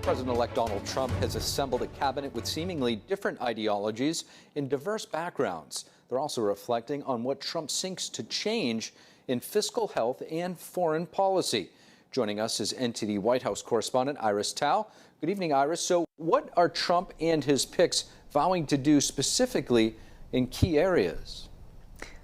President-elect Donald Trump has assembled a cabinet with seemingly different ideologies and diverse backgrounds. They're also reflecting on what Trump seeks to change in fiscal health and foreign policy. Joining us is NTD White House correspondent Iris Tao. Good evening, Iris. So what are Trump and his picks vowing to do specifically in key areas?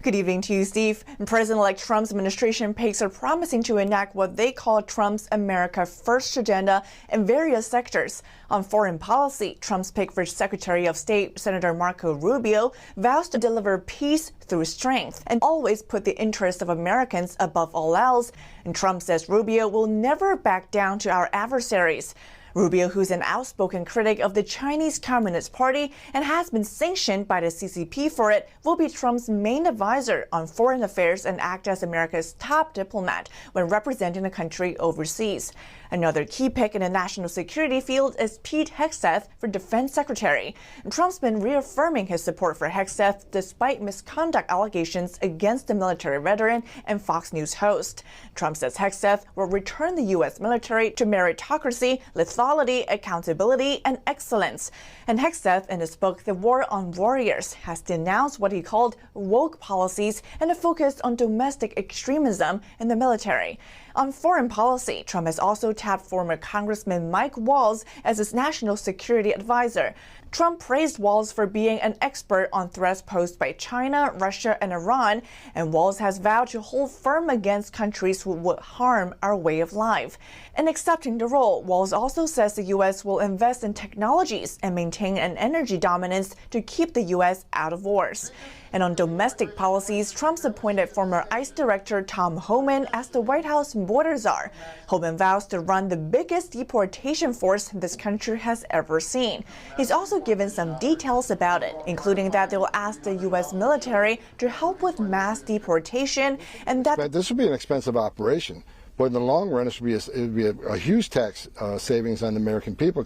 Good evening to you, Steve. President-elect Trump's administration picks are promising to enact what they call Trump's America First agenda in various sectors. On foreign policy, Trump's pick for Secretary of State, Senator Marco Rubio, vows to deliver peace through strength and always put the interests of Americans above all else. And Trump says Rubio will never back down to our adversaries. Rubio, who's an outspoken critic of the Chinese Communist Party and has been sanctioned by the CCP for it, will be Trump's main advisor on foreign affairs and act as America's top diplomat when representing the country overseas. Another key pick in the national security field is Pete Hegseth for Defense Secretary. Trump's been reaffirming his support for Hegseth despite misconduct allegations against the military veteran and Fox News host. Trump says Hegseth will return the U.S. military to meritocracy, lethality, accountability, and excellence. And Hegseth, in his book The War on Warriors, has denounced what he called woke policies and a focus on domestic extremism in the military. On foreign policy, Trump has also tapped former Congressman Mike Waltz as his national security advisor. Trump praised Waltz for being an expert on threats posed by China, Russia, and Iran, and Waltz has vowed to hold firm against countries who would harm our way of life. In accepting the role, Waltz also says the U.S. will invest in technologies and maintain an energy dominance to keep the U.S. out of wars. And on domestic policies, Trump's appointed former ICE Director Tom Homan as the White House border czar. Homan vows to run the biggest deportation force this country has ever seen. He's also given some details about it, including that they will ask the U.S. military to help with mass deportation and that this would be an expensive operation, but in the long run, it would be a huge tax savings on the American people.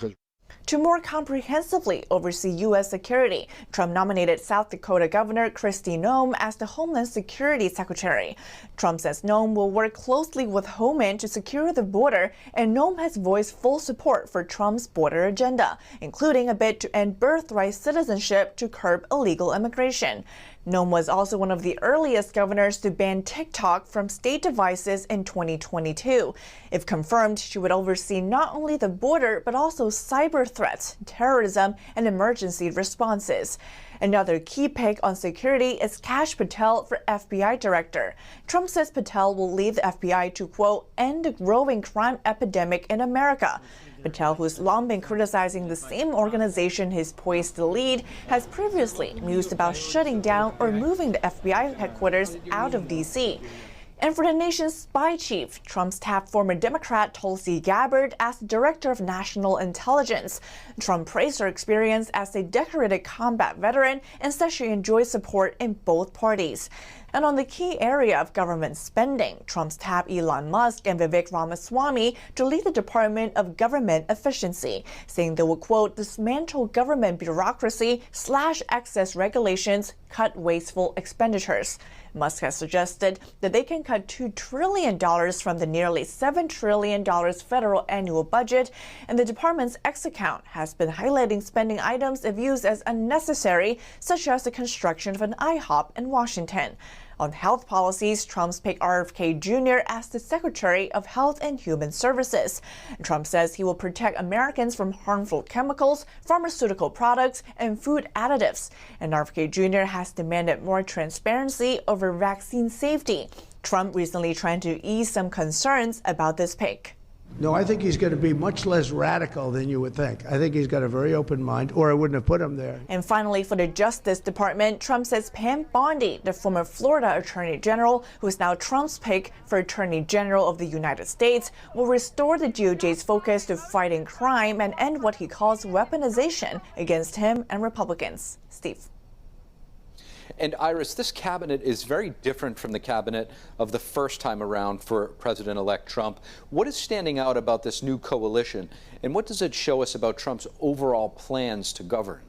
To more comprehensively oversee U.S. security, Trump nominated South Dakota Governor Kristi Noem as the Homeland Security Secretary. Trump says Noem will work closely with Homan to secure the border, and Noem has voiced full support for Trump's border agenda, including a bid to end birthright citizenship to curb illegal immigration. Noem was also one of the earliest governors to ban TikTok from state devices in 2022. If confirmed, she would oversee not only the border, but also cyber threats, terrorism, and emergency responses. Another key pick on security is Kash Patel for FBI director. Trump says Patel will lead the FBI to, quote, end the growing crime epidemic in America. Patel, who's long been criticizing the same organization he's poised to lead, has previously mused about shutting down or moving the FBI headquarters out of D.C. And for the nation's spy chief, Trump's tapped former Democrat Tulsi Gabbard as Director of National Intelligence. Trump praised her experience as a decorated combat veteran and says she enjoys support in both parties. And on the key area of government spending, Trump's tapped Elon Musk and Vivek Ramaswamy to lead the Department of Government Efficiency, saying they will, quote, dismantle government bureaucracy, slash excess regulations, cut wasteful expenditures. Musk has suggested that they can cut $2 trillion from the nearly $7 trillion federal annual budget, and the department's X account has been highlighting spending items it views as unnecessary, such as the construction of an IHOP in Washington. On health policies, Trump's picked RFK Jr. as the Secretary of Health and Human Services. Trump says he will protect Americans from harmful chemicals, pharmaceutical products, and food additives. And RFK Jr. has demanded more transparency over vaccine safety. Trump recently tried to ease some concerns about this pick. No, I think he's going to be much less radical than you would think. I think he's got a very open mind, or I wouldn't have put him there. And finally, for the Justice Department, Trump says Pam Bondi, the former Florida Attorney General, who is now Trump's pick for Attorney General of the United States, will restore the DOJ's focus to fighting crime and end what he calls weaponization against him and Republicans. Steve. And Iris, this cabinet is very different from the cabinet of the first time around for President-elect Trump. What is standing out about this new coalition, and what does it show us about Trump's overall plans to govern?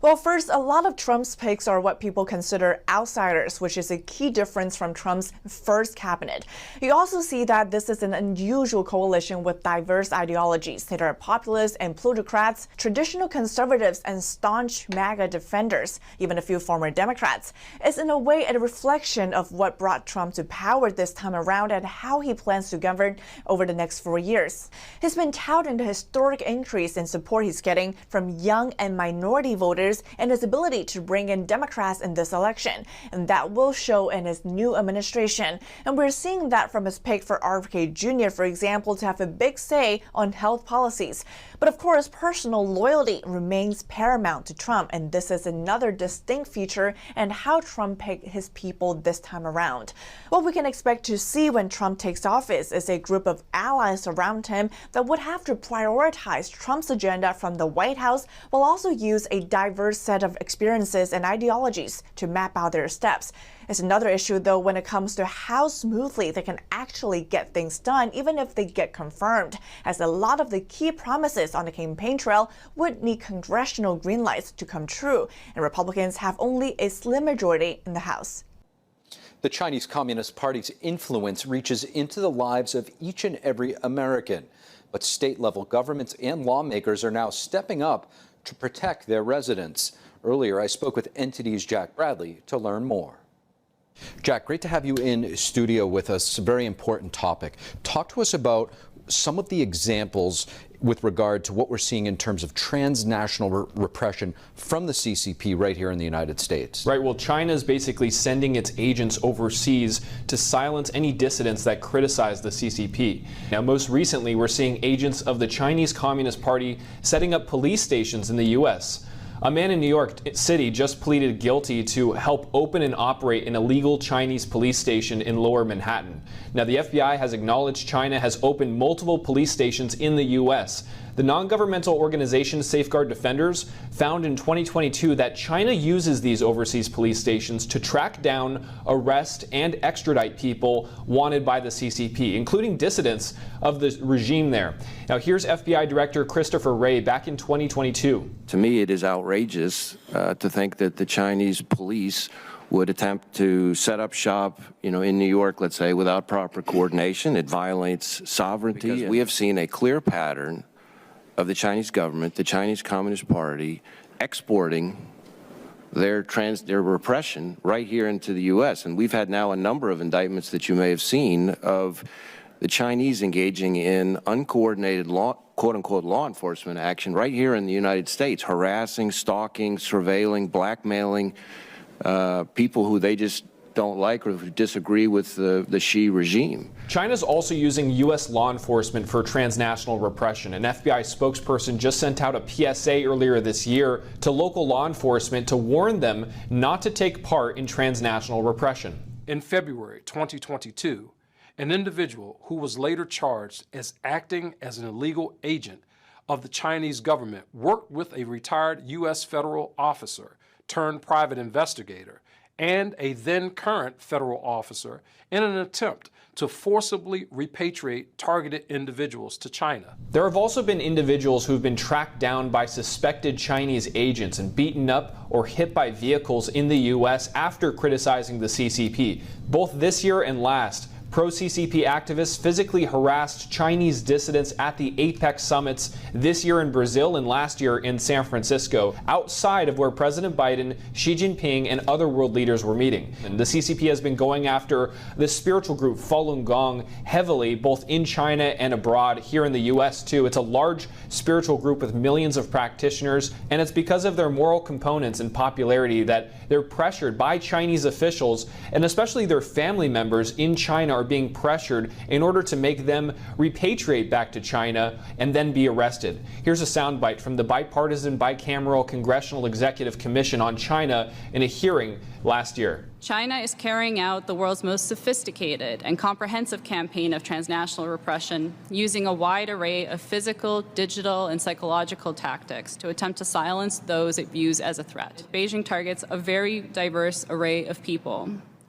Well, first, a lot of Trump's picks are what people consider outsiders, which is a key difference from Trump's first cabinet. You also see that this is an unusual coalition with diverse ideologies that are populists and plutocrats, traditional conservatives, and staunch MAGA defenders, even a few former Democrats. It's in a way a reflection of what brought Trump to power this time around and how he plans to govern over the next 4 years. He's been touting the historic increase in support he's getting from young and minority voters and his ability to bring in Democrats in this election, and that will show in his new administration. And we're seeing that from his pick for RFK Jr., for example, to have a big say on health policies. But of course, personal loyalty remains paramount to Trump, and this is another distinct feature in how Trump picked his people this time around. What we can expect to see when Trump takes office is a group of allies around him that would have to prioritize Trump's agenda from the White House while also use a diverse set of experiences and ideologies to map out their steps. It's another issue, though, when it comes to how smoothly they can actually get things done, even if they get confirmed, as a lot of the key promises on the campaign trail would need congressional green lights to come true, and Republicans have only a slim majority in the House. The Chinese Communist Party's influence reaches into the lives of each and every American, but state-level governments and lawmakers are now stepping up to protect their residents. Earlier, I spoke with NTD's Jack Bradley to learn more. Jack, great to have you in studio with us. It's a very important topic. Talk to us about some of the examples with regard to what we're seeing in terms of transnational repression from the CCP right here in the United States. Right. Well, China is basically sending its agents overseas to silence any dissidents that criticize the CCP. Now, most recently, we're seeing agents of the Chinese Communist Party setting up police stations in the U.S. A man in New York City just pleaded guilty to help open and operate an illegal Chinese police station in Lower Manhattan. Now, the FBI has acknowledged China has opened multiple police stations in the U.S. The non-governmental organization Safeguard Defenders found in 2022 that China uses these overseas police stations to track down, arrest, and extradite people wanted by the CCP, including dissidents of the regime there. Now, here's FBI Director Christopher Wray back in 2022. To me, it is outrageous to think that the Chinese police would attempt to set up shop, in New York, let's say, without proper coordination. It violates sovereignty. Because we have seen a clear pattern of the Chinese government, the Chinese Communist Party, exporting their repression right here into the U.S. And we've had now a number of indictments that you may have seen of the Chinese engaging in uncoordinated quote-unquote law enforcement action right here in the United States, harassing, stalking, surveilling, blackmailing people who they just don't like or who disagree with the Xi regime. China's also using U.S. law enforcement for transnational repression. An FBI spokesperson just sent out a PSA earlier this year to local law enforcement to warn them not to take part in transnational repression. In February 2022, an individual who was later charged as acting as an illegal agent of the Chinese government worked with a retired U.S. federal officer turned private investigator and a then current federal officer in an attempt to forcibly repatriate targeted individuals to China. There have also been individuals who've been tracked down by suspected Chinese agents and beaten up or hit by vehicles in the U.S. after criticizing the CCP. Both this year and last, pro-CCP activists physically harassed Chinese dissidents at the APEC summits this year in Brazil and last year in San Francisco, outside of where President Biden, Xi Jinping, and other world leaders were meeting. And the CCP has been going after the spiritual group Falun Gong heavily, both in China and abroad, here in the U.S. too. It's a large spiritual group with millions of practitioners, and it's because of their moral components and popularity that they're pressured by Chinese officials, and especially their family members in China are being pressured in order to make them repatriate back to China and then be arrested. Here's a soundbite from the bipartisan bicameral Congressional Executive Commission on China in a hearing last year. China is carrying out the world's most sophisticated and comprehensive campaign of transnational repression, using a wide array of physical, digital, and psychological tactics to attempt to silence those it views as a threat. Beijing targets a very diverse array of people: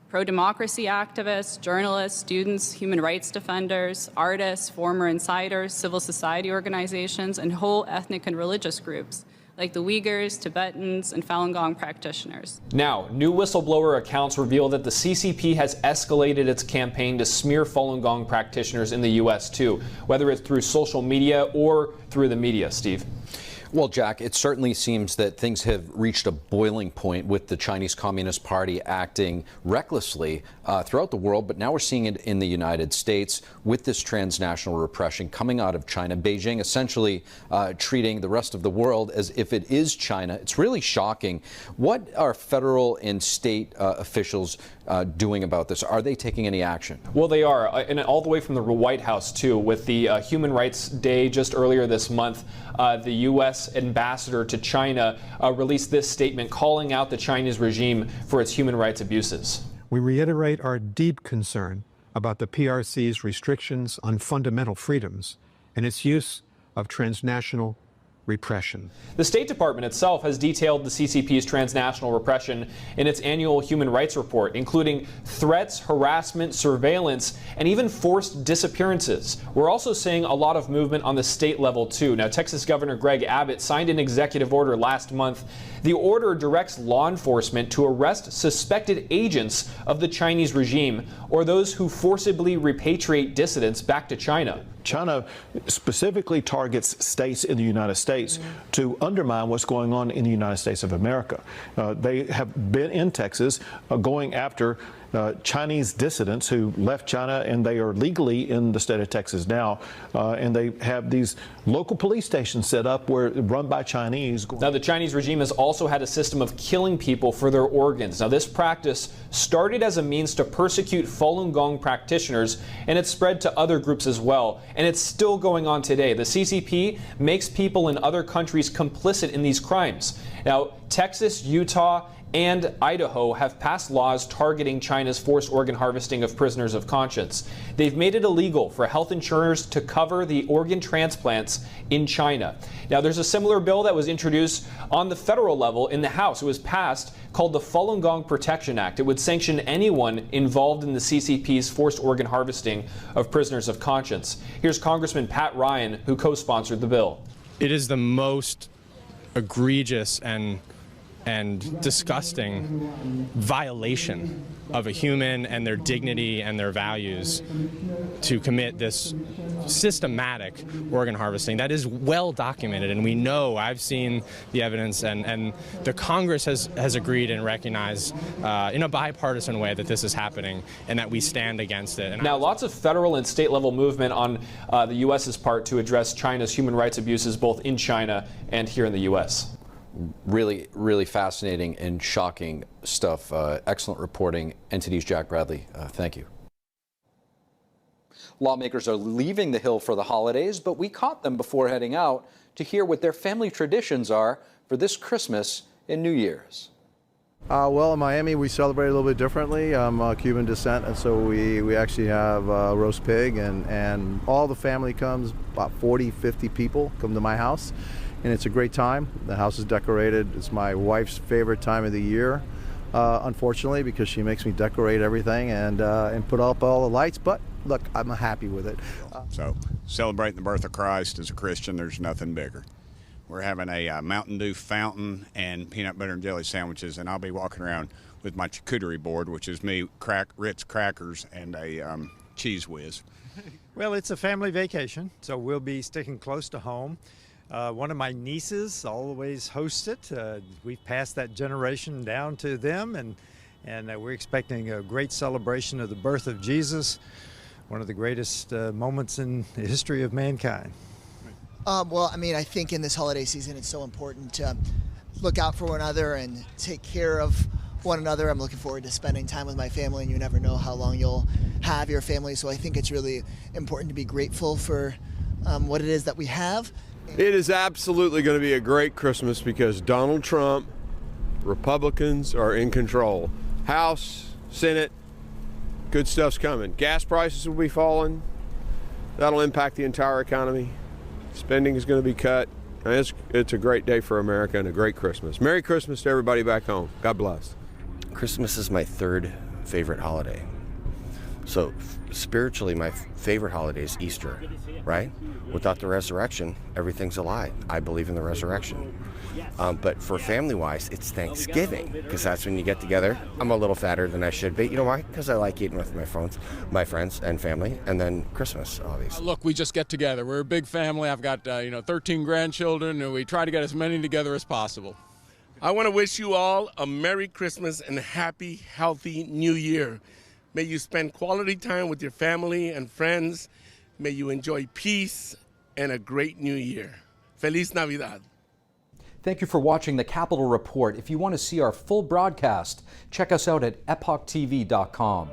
pro-democracy activists, journalists, students, human rights defenders, artists, former insiders, civil society organizations, and whole ethnic and religious groups, like the Uyghurs, Tibetans, and Falun Gong practitioners. Now, new whistleblower accounts reveal that the CCP has escalated its campaign to smear Falun Gong practitioners in the U.S. too, whether it's through social media or through the media. Steve? Well, Jack, it certainly seems that things have reached a boiling point with the Chinese Communist Party acting recklessly throughout the world, but now we're seeing it in the United States with this transnational repression coming out of China. Beijing essentially treating the rest of the world as if it is China. It's really shocking. What are federal and state officials doing about this? Are they taking any action? Well, they are, and all the way from the White House, too, with the Human Rights Day just earlier this month. The U.S. ambassador to China released this statement calling out the Chinese regime for its human rights abuses. We reiterate our deep concern about the PRC's restrictions on fundamental freedoms and its use of transnational repression. The State Department itself has detailed the CCP's transnational repression in its annual human rights report, including threats, harassment, surveillance, and even forced disappearances. We're also seeing a lot of movement on the state level, too. Now, Texas Governor Greg Abbott signed an executive order last month. The order directs law enforcement to arrest suspected agents of the Chinese regime or those who forcibly repatriate dissidents back to China. China specifically targets states in the United States to undermine what's going on in the United States of America. They have been in Texas going after Chinese dissidents who left China, and they are legally in the state of Texas now. And they have these local police stations set up where run by Chinese. Now, the Chinese regime has also had a system of killing people for their organs. Now, this practice started as a means to persecute Falun Gong practitioners, and it's spread to other groups as well. And it's still going on today. The CCP makes people in other countries complicit in these crimes. Now, Texas, Utah, and Idaho have passed laws targeting China's forced organ harvesting of prisoners of conscience. They've made it illegal for health insurers to cover the organ transplants in China. Now, there's a similar bill that was introduced on the federal level in the House. It was passed, called the Falun Gong Protection Act. It would sanction anyone involved in the CCP's forced organ harvesting of prisoners of conscience. Here's Congressman Pat Ryan, who co-sponsored the bill. It is the most egregious and disgusting violation of a human and their dignity and their values to commit this systematic organ harvesting that is well documented, and we know, I've seen the evidence, and the Congress has agreed and recognized in a bipartisan way that this is happening and that we stand against it. And now, lots of federal and state level movement on the U.S.'s part to address China's human rights abuses both in China and here in the U.S. Really, really fascinating and shocking stuff. Excellent reporting. NTD's Jack Bradley, thank you. Lawmakers are leaving the Hill for the holidays, but we caught them before heading out to hear what their family traditions are for this Christmas and New Year's. Well, in Miami, we celebrate a little bit differently. I'm Cuban descent, and so we actually have roast pig, and all the family comes, about 40, 50 people come to my house. And it's a great time. The house is decorated. It's my wife's favorite time of the year, unfortunately, because she makes me decorate everything and put up all the lights. But look, I'm happy with it. So celebrating the birth of Christ as a Christian, there's nothing bigger. We're having a Mountain Dew fountain and peanut butter and jelly sandwiches, and I'll be walking around with my charcuterie board, which is me, Ritz crackers and a Cheese Whiz. Well, it's a family vacation, so we'll be sticking close to home. One of my nieces always hosts it. We've passed that generation down to them, and we're expecting a great celebration of the birth of Jesus, one of the greatest moments in the history of mankind. Well, I mean, I think in this holiday season it's so important to look out for one another and take care of one another. I'm looking forward to spending time with my family, and you never know how long you'll have your family, so I think it's really important to be grateful for what it is that we have. It is absolutely going to be a great Christmas because Donald Trump, Republicans are in control. House, Senate, good stuff's coming. Gas prices will be falling. That'll impact the entire economy. Spending is going to be cut. And it's a great day for America and a great Christmas. Merry Christmas to everybody back home. God bless. Christmas is my third favorite holiday. So spiritually, my favorite holiday is Easter, right? Without the resurrection, everything's a lie. I believe in the resurrection. But for family-wise, it's Thanksgiving, because that's when you get together. I'm a little fatter than I should be. You know why? Because I like eating with my friends and family, and then Christmas, obviously. Look, we just get together. We're a big family. I've got 13 grandchildren, and we try to get as many together as possible. I want to wish you all a Merry Christmas and a happy, healthy New Year. May you spend quality time with your family and friends. May you enjoy peace and a great New Year. Feliz Navidad. Thank you for watching the Capitol Report. If you want to see our full broadcast, check us out at epochtv.com.